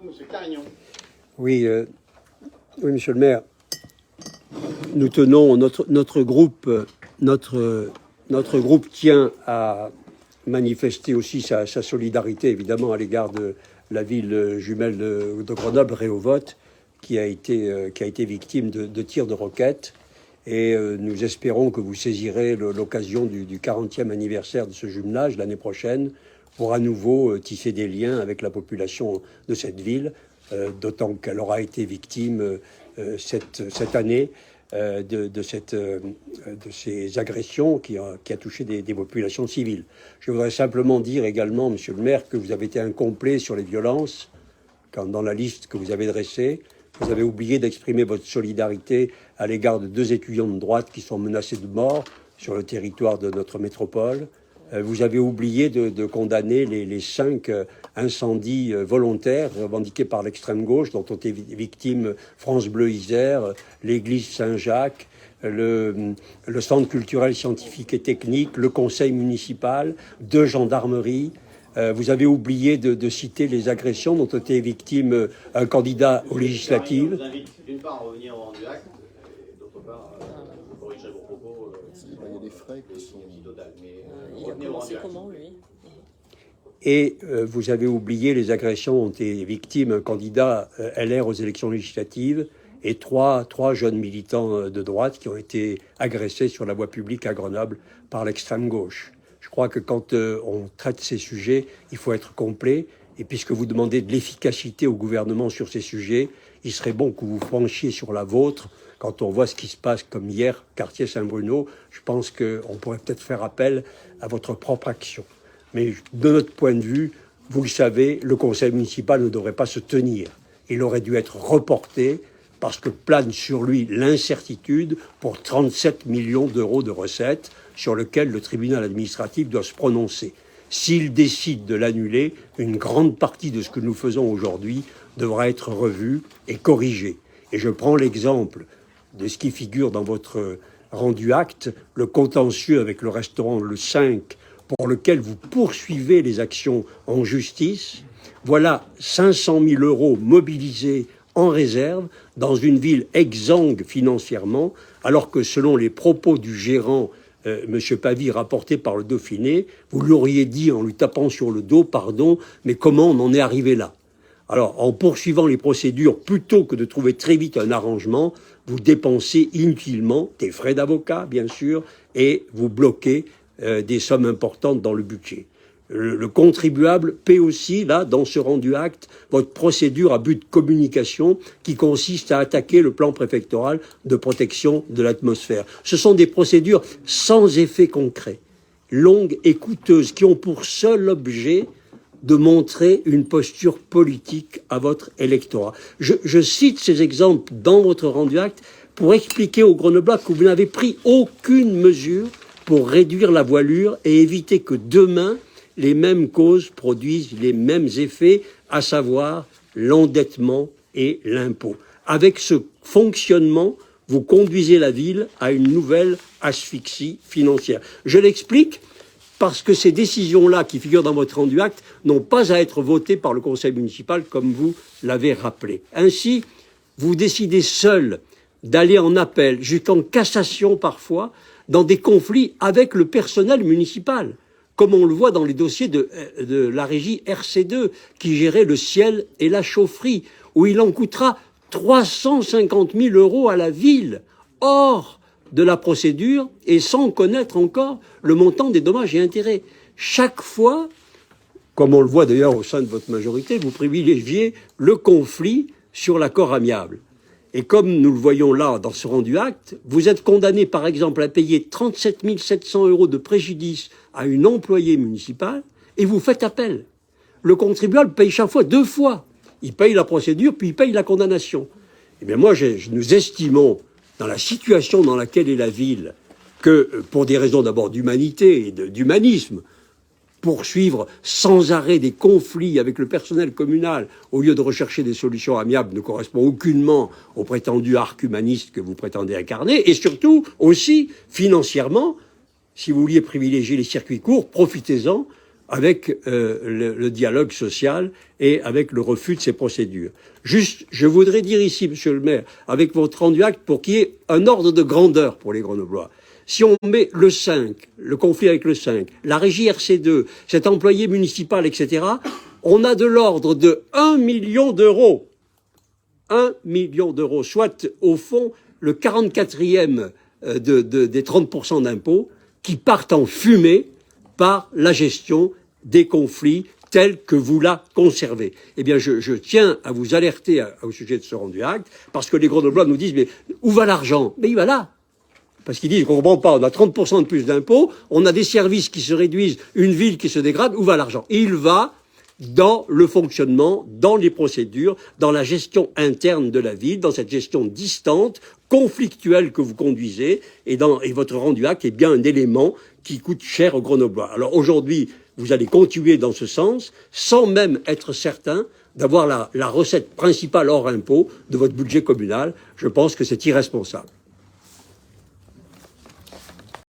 Monsieur Carignon. Oui, oui, monsieur le maire. Nous tenons, notre groupe tient à manifester aussi sa solidarité, évidemment, à l'égard de la ville jumelle de Grenoble, Rehovot, qui a été victime de tirs de roquettes. Et nous espérons que vous saisirez l'occasion du 40e anniversaire de ce jumelage l'année prochaine pour à nouveau tisser des liens avec la population de cette ville, d'autant qu'elle aura été victime cette année de ces agressions qui a touché des populations civiles. Je voudrais simplement dire également, monsieur le maire, que vous avez été incomplet sur les violences, quand dans la liste que vous avez dressée, vous avez oublié d'exprimer votre solidarité à l'égard de 2 étudiants de droite qui sont menacés de mort sur le territoire de notre métropole. Vous avez oublié de condamner les 5 incendies volontaires revendiqués par l'extrême gauche, dont ont été victimes France Bleu Isère, l'église Saint-Jacques, le centre culturel, scientifique et technique, le conseil municipal, 2 gendarmeries. Vous avez oublié de citer les agressions dont ont été victimes un candidat aux législatives. Je vous invite d'une part à revenir au rendu acte, et d'autre part, vous corrigerez vos propos. Il y a des frais qui sont total, mais il a commencé comment, lui? Et vous avez oublié les agressions dont ont été victimes un candidat LR aux élections législatives et trois jeunes militants de droite qui ont été agressés sur la voie publique à Grenoble par l'extrême gauche. Je crois que quand on traite ces sujets, il faut être complet. Et puisque vous demandez de l'efficacité au gouvernement sur ces sujets, il serait bon que vous franchiez sur la vôtre. Quand on voit ce qui se passe comme hier, quartier Saint-Bruno, je pense qu'on pourrait peut-être faire appel à votre propre action. Mais de notre point de vue, vous le savez, le conseil municipal ne devrait pas se tenir. Il aurait dû être reporté parce que plane sur lui l'incertitude pour 37 millions d'euros de recettes sur lequel le tribunal administratif doit se prononcer. S'il décide de l'annuler, une grande partie de ce que nous faisons aujourd'hui devra être revue et corrigée. Et je prends l'exemple de ce qui figure dans votre rendu acte, le contentieux avec le restaurant Le 5, pour lequel vous poursuivez les actions en justice. Voilà 500 000 euros mobilisés en réserve dans une ville exsangue financièrement, alors que selon les propos du gérant, M. Pavie, rapporté par le Dauphiné, vous lui auriez dit en lui tapant sur le dos, pardon, mais comment on en est arrivé là? Alors, en poursuivant les procédures, plutôt que de trouver très vite un arrangement, vous dépensez inutilement des frais d'avocat, bien sûr, et vous bloquez des sommes importantes dans le budget. Le contribuable paie aussi, là, dans ce rendu acte, votre procédure à but de communication qui consiste à attaquer le plan préfectoral de protection de l'atmosphère. Ce sont des procédures sans effet concret, longues et coûteuses, qui ont pour seul objet de montrer une posture politique à votre électorat. Je cite ces exemples dans votre rendu acte pour expliquer aux Grenoblois que vous n'avez pris aucune mesure pour réduire la voilure et éviter que demain, les mêmes causes produisent les mêmes effets, à savoir l'endettement et l'impôt. Avec ce fonctionnement, vous conduisez la ville à une nouvelle asphyxie financière. Je l'explique parce que ces décisions-là, qui figurent dans votre rendu acte, n'ont pas à être votées par le conseil municipal, comme vous l'avez rappelé. Ainsi, vous décidez seul d'aller en appel, jusqu'en cassation parfois, dans des conflits avec le personnel municipal, comme on le voit dans les dossiers de la régie RC2, qui gérait le ciel et la chaufferie, où il en coûtera 350 000 euros à la ville, hors de la procédure et sans connaître encore le montant des dommages et intérêts. Chaque fois, comme on le voit d'ailleurs au sein de votre majorité, vous privilégiez le conflit sur l'accord amiable. Et comme nous le voyons là dans ce rendu acte, vous êtes condamné par exemple à payer 37 700 euros de préjudice à une employée municipale et vous faites appel. Le contribuable paye chaque fois 2 fois. Il paye la procédure puis il paye la condamnation. Eh bien moi, nous estimons, dans la situation dans laquelle est la ville, que pour des raisons d'abord d'humanité et d'humanisme, poursuivre sans arrêt des conflits avec le personnel communal au lieu de rechercher des solutions amiables ne correspond aucunement au prétendu arc humaniste que vous prétendez incarner. Et surtout, aussi, financièrement, si vous vouliez privilégier les circuits courts, profitez-en. avec le dialogue social et avec le refus de ces procédures. Juste, je voudrais dire ici, monsieur le maire, avec votre rendu acte, pour qu'il y ait un ordre de grandeur pour les Grenoblois. Si on met le 5, le conflit avec le 5, la régie RC2, cet employé municipal, etc., on a de l'ordre de 1 million d'euros. 1 million d'euros, soit au fond le 44e des 30% d'impôts qui partent en fumée par la gestion des conflits tels que vous la conservez. Eh bien, je tiens à vous alerter au sujet de ce rendu acte, parce que les Grenoblois nous disent, mais où va l'argent? Mais il va là. Parce qu'ils disent qu'on ne comprend pas, on a 30% de plus d'impôts, on a des services qui se réduisent, une ville qui se dégrade, où va l'argent? Il va dans le fonctionnement, dans les procédures, dans la gestion interne de la ville, dans cette gestion distante, conflictuelle que vous conduisez, et votre rendu acte est bien un élément qui coûte cher aux Grenoblois. Alors aujourd'hui, vous allez continuer dans ce sens, sans même être certain d'avoir la recette principale hors impôt de votre budget communal. Je pense que c'est irresponsable.